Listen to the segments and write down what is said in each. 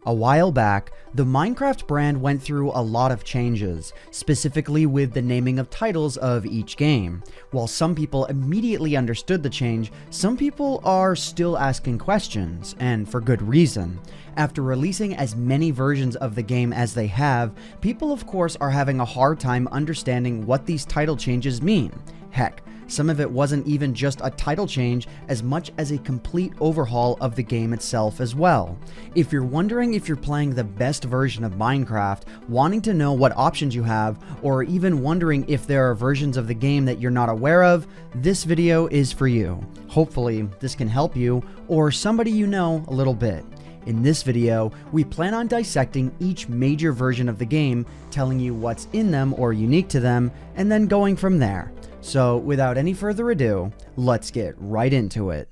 A while back, the Minecraft brand went through a lot of changes, specifically with the naming of titles of each game. While some people immediately understood the change, some people are still asking questions, and for good reason. After releasing as many versions of the game as they have, people of course are having a hard time understanding what these title changes mean. Heck, some of it wasn't even just a title change as much as a complete overhaul of the game itself as well. If you're wondering if you're playing the best version of Minecraft, wanting to know what options you have, or even wondering if there are versions of the game that you're not aware of, this video is for you. Hopefully, this can help you, or somebody you know, a little bit. In this video, we plan on dissecting each major version of the game, telling you what's in them or unique to them, and then going from there. So without any further ado, let's get right into it.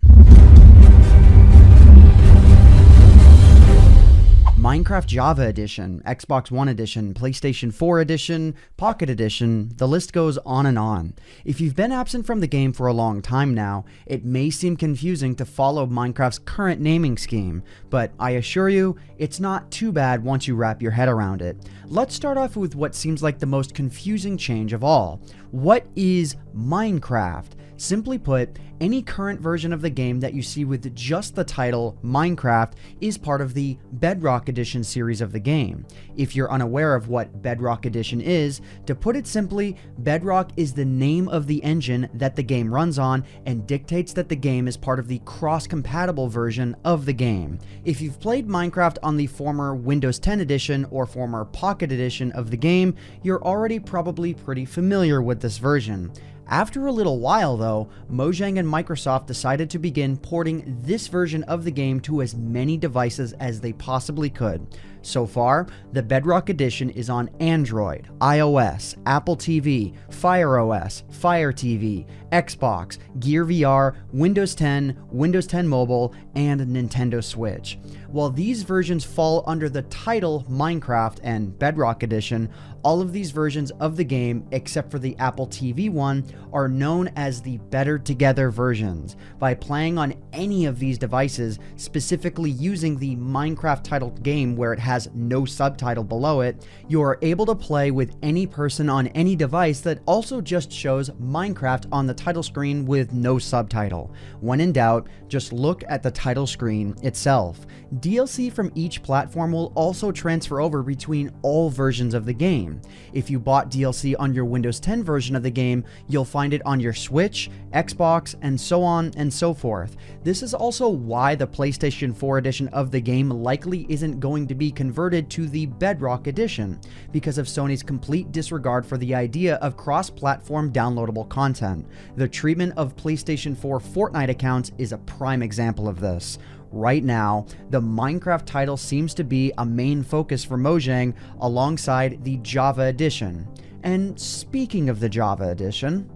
Minecraft Java Edition, Xbox One Edition, PlayStation 4 Edition, Pocket Edition, the list goes on and on. If you've been absent from the game for a long time now, it may seem confusing to follow Minecraft's current naming scheme, but I assure you, it's not too bad once you wrap your head around it. Let's start off with what seems like the most confusing change of all. What is Minecraft? Simply put, any current version of the game that you see with just the title Minecraft is part of the Bedrock Edition series of the game. If you're unaware of what Bedrock Edition is, to put it simply, Bedrock is the name of the engine that the game runs on and dictates that the game is part of the cross-compatible version of the game. If you've played Minecraft on the former Windows 10 edition or former Pocket Edition of the game, you're already probably pretty familiar with this version. After a little while though, Mojang and Microsoft decided to begin porting this version of the game to as many devices as they possibly could. So far, the Bedrock Edition is on Android, iOS, Apple TV, Fire OS, Fire TV, Xbox, Gear VR, Windows 10, Windows 10 Mobile, and Nintendo Switch. While these versions fall under the title Minecraft and Bedrock Edition, all of these versions of the game, except for the Apple TV one, are known as the Better Together versions. By playing on any of these devices, specifically using the Minecraft titled game where it has no subtitle below it, you are able to play with any person on any device that also just shows Minecraft on the title screen with no subtitle. When in doubt, just look at the title screen itself. DLC from each platform will also transfer over between all versions of the game. If you bought DLC on your Windows 10 version of the game, you'll find it on your Switch, Xbox, and so on and so forth. This is also why the PlayStation 4 edition of the game likely isn't going to be converted to the Bedrock Edition, because of Sony's complete disregard for the idea of cross-platform downloadable content. The treatment of PlayStation 4 Fortnite accounts is a prime example of this. Right now, the Minecraft title seems to be a main focus for Mojang alongside the Java Edition. And speaking of the Java Edition,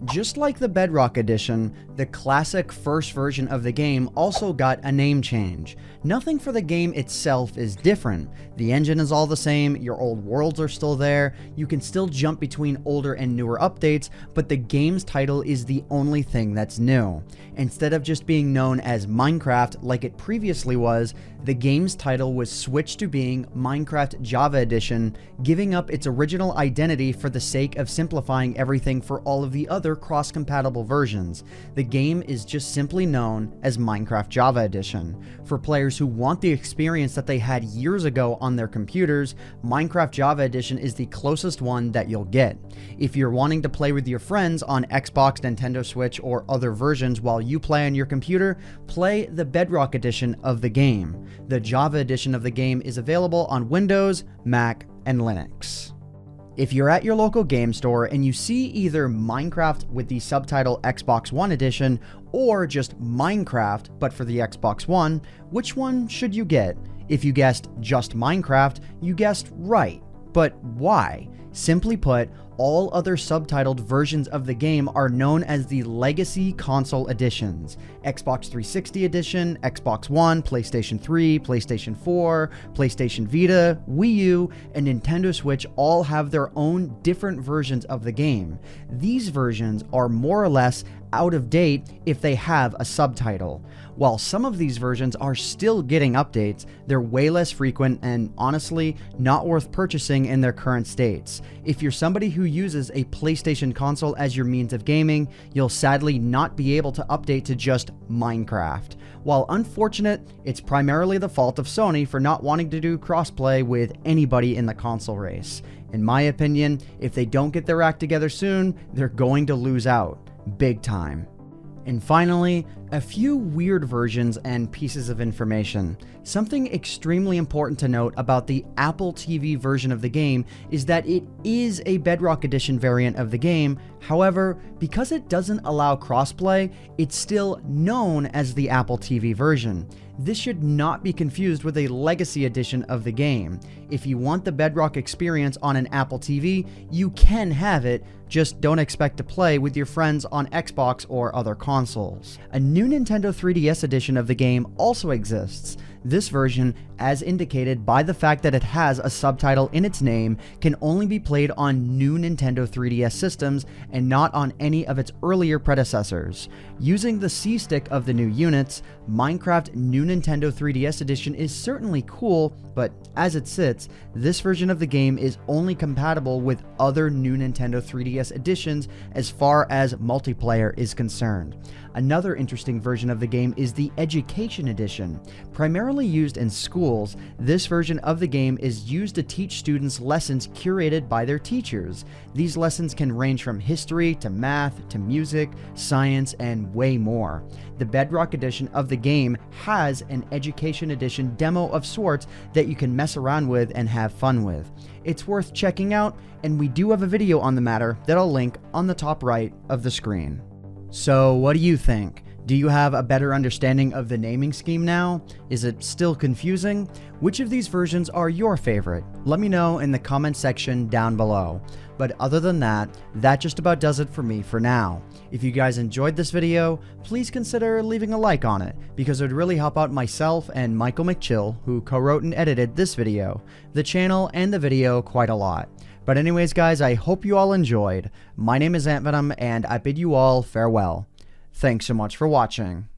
just like the Bedrock Edition, the classic first version of the game also got a name change. Nothing for the game itself is different. The engine is all the same, your old worlds are still there, you can still jump between older and newer updates, but the game's title is the only thing that's new. Instead of just being known as Minecraft like it previously was, the game's title was switched to being Minecraft Java Edition, giving up its original identity for the sake of simplifying everything for all of the other cross-compatible versions. The game is just simply known as Minecraft Java Edition. For players who want the experience that they had years ago on their computers, Minecraft Java Edition is the closest one that you'll get. If you're wanting to play with your friends on Xbox, Nintendo Switch, or other versions while you play on your computer, play the Bedrock Edition of the game. The Java Edition of the game is available on Windows, Mac, and Linux. If you're at your local game store and you see either Minecraft with the subtitle Xbox One Edition or just Minecraft but for the Xbox One, which one should you get? If you guessed just Minecraft, you guessed right. But why? Simply put, All other subtitled versions of the game are known as the Legacy Console Editions. Xbox 360 Edition, Xbox One, PlayStation 3, PlayStation 4, PlayStation Vita, Wii U, and Nintendo Switch all have their own different versions of the game. These versions are more or less out of date if they have a subtitle. While some of these versions are still getting updates, they're way less frequent and honestly not worth purchasing in their current states. If you're somebody who uses a PlayStation console as your means of gaming, you'll sadly not be able to update to just Minecraft. While unfortunate, it's primarily the fault of Sony for not wanting to do crossplay with anybody in the console race. In my opinion, if they don't get their act together soon, they're going to lose out. Big time. And finally, a few weird versions and pieces of information. Something extremely important to note about the Apple TV version of the game is that it is a Bedrock Edition variant of the game. However, because it doesn't allow crossplay, it's still known as the Apple TV version. This should not be confused with a Legacy Edition of the game. If you want the Bedrock experience on an Apple TV, you can have it, just don't expect to play with your friends on Xbox or other consoles. A new Nintendo 3DS edition of the game also exists. This version, as indicated by the fact that it has a subtitle in its name, can only be played on new Nintendo 3DS systems and not on any of its earlier predecessors. Using the C-stick of the new units, Minecraft New Nintendo 3DS Edition is certainly cool, but as it sits, this version of the game is only compatible with other new Nintendo 3DS editions as far as multiplayer is concerned. Another interesting version of the game is the Education Edition. Primarily used in schools, this version of the game is used to teach students lessons curated by their teachers. These lessons can range from history to math to music, science, and way more. The Bedrock Edition of the game has an Education Edition demo of sorts that you can mess around with and have fun with. It's worth checking out, and we do have a video on the matter that I'll link on the top right of the screen. So what do you think? Do you have a better understanding of the naming scheme now? Is it still confusing? Which of these versions are your favorite? Let me know in the comment section down below. But other than that, that just about does it for me for now. If you guys enjoyed this video, please consider leaving a like on it, because it would really help out myself and Michael McChill, who co-wrote and edited this video, the channel, and the video quite a lot. But anyways guys, I hope you all enjoyed. My name is Ant Venom, and I bid you all farewell. Thanks so much for watching.